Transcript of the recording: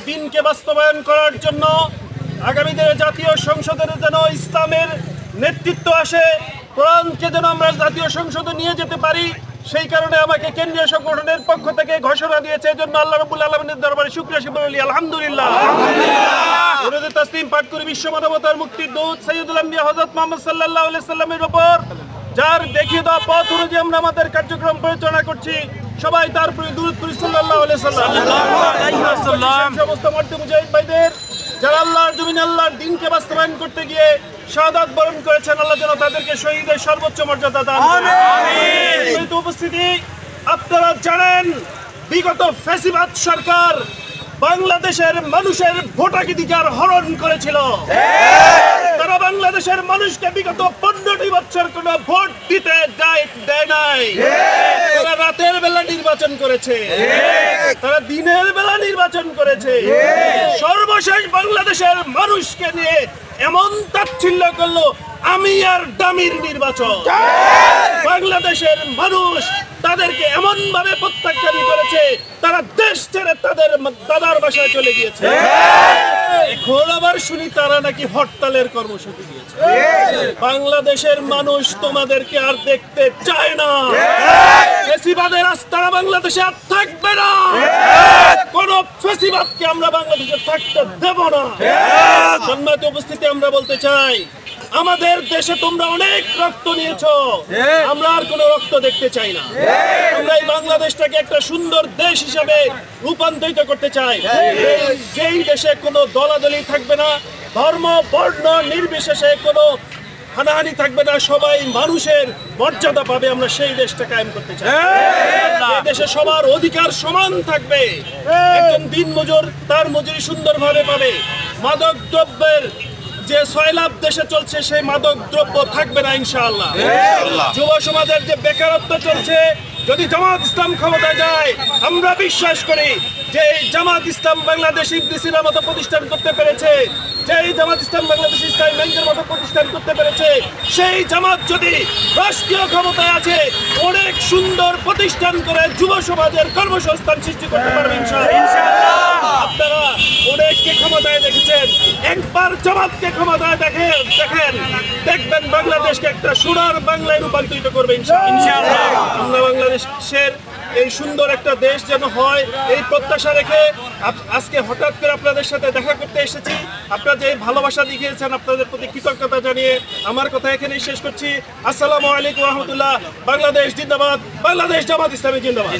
দিনকে বাস্তবায়ন করার জন্য আগামী দিনে জাতীয় সংসদের যেন ইসলামের নেতৃত্ব আসে, কোরআনকে যেন আমরা জাতীয় সংসদে নিয়ে যেতে পারি, সেই কারণে আমাকে কেন্দ্রীয় সংগঠনের পক্ষ থেকে ঘোষণা দিয়েছে। এজন্য আল্লাহ রাব্বুল আলামিনের দরবারে শুকরিয়া শিবর বলি আলহামদুলিল্লাহ। দরুদ তাসলিম পাঠ করি বিশ্ব মানবতার মুক্তির দূত সাইয়্যিদুল আম্বিয়া হযরত মুহাম্মদ সাল্লাল্লাহু আলাইহি সাল্লামের উপর, যার দেখিয়ে দেওয়া পথ অনুযায়ী আমরা আমাদের কার্যক্রম পরিচালনা করছি। সবাই তার প্রতি দরুদ পড়ি সাল্লাল্লাহু আলাইহি সাল্লাম। সমস্ত মর্দে মুজাহিদ ভাইদের যারা আল্লাহর জমিনে আল্লাহর দ্বীনকে বাস্তবায়ন করতে গিয়ে শাহাদাত বরণ করেছেন, আল্লাহ যেন তাদেরকে শহীদের সর্বোচ্চ মর্যাদা দান করেন। আমিন। উপস্থিতি, আপনারা জানেন বিগত ফ্যাসিবাদ সরকার বাংলাদেশের মানুষের ভোটাধিকার হরণ করেছিল। তারা বাংলাদেশের মানুষকে বিগত 15টি বছর কোনো ভোট দিতে দেয় নাই। তারা রাতের বেলা নির্বাচন করেছে, তারা দিনের বেলা নির্বাচন করেছে। সর্বশেষ বাংলাদেশের মানুষকে নিয়ে এমন তাচ্ছিল্য করলো আমি আর দামির নির্বাচন। বাংলাদেশের মানুষ তাদেরকে এমন ভাবে প্রত্যাখ্যান করেছে, তারা দেশ ছেড়ে তাদের দাদার বাসায় চলে গিয়েছে। এখন আবার শুনি তারা নাকি হরতালের কর্মসূচি দিয়েছে। বাংলাদেশের মানুষ তোমাদেরকে আর দেখতে চায় না। ফ্যাসিবাদের আস্তানা বাংলাদেশে আর থাকবে না। কোন ফ্যাসিবাদকে আমরা বাংলাদেশে থাকতে দেব না। সম্মানিত উপস্থিতি, আমরা বলতে চাই আমাদের দেশে তোমরা অনেক রক্ত নিয়েছো, আমরা আর কোনো রক্ত দেখতে চাই না। আমরা এই বাংলাদেশটাকে একটা সুন্দর দেশ হিসেবে রূপান্তরিত করতে চাই, যেই দেশে কোনো দলাদলি থাকবে না, ধর্ম বর্ণ নির্বিশেষে কোনো হানাহানি থাকবে না, সবাই মানুষের মর্যাদা পাবে। আমরা সেই দেশটা কায়েম করতে চাই। এই দেশে সবার অধিকার সমান থাকবে। একজন দিনমজুর তার মজুরি সুন্দরভাবে পাবে। মাদক দ্রব্যের যে সয়লাভ দেশে চলছে সেই মাদক দ্রব্য থাকবে না ইনশাআল্লাহ। যুব সমাজের যে বেকারত্ব চলছে, যদি জামাত ইসলাম ক্ষমতায় যায়, আমরা বিশ্বাস করি যে জামাত ইসলাম বাংলাদেশ ইবনে সিনার মতো প্রতিষ্ঠান করতে পেরেছে, যেই জামাত ইসলাম বাংলাদেশ ইসলামী ব্যাংকের মতো প্রতিষ্ঠান করতে পেরেছে, সেই জামাত যদি রাষ্ট্রীয় ক্ষমতায় আছে অনেক সুন্দর প্রতিষ্ঠান করে যুব সমাজের কর্মসংস্থান সৃষ্টি করতে পারবে ইনশাআল্লাহ। আপনারা অনেককে ক্ষমতায় দেখেছেন, একবার জামাতকে ক্ষমতায় দেখবেন বাংলাদেশকে একটা সোনার বাংলায় রূপান্তরিত করবে ইনশাআল্লাহ। আমরা বাংলাদেশের এই সুন্দর একটা দেশ যেন হয়, এই প্রত্যাশা রেখে আজকে হঠাৎ করে আপনাদের সাথে দেখা করতে এসেছি। আপনারা যে ভালোবাসা দেখিয়েছেন, আপনাদের প্রতি কৃতজ্ঞতা জানিয়ে আমার কথা এখানেই শেষ করছি। আসসালামু আলাইকুম ওয়া রাহমাতুল্লাহ। বাংলাদেশ জিন্দাবাদ, বাংলাদেশ জামাত ইসলামী জিন্দাবাদ।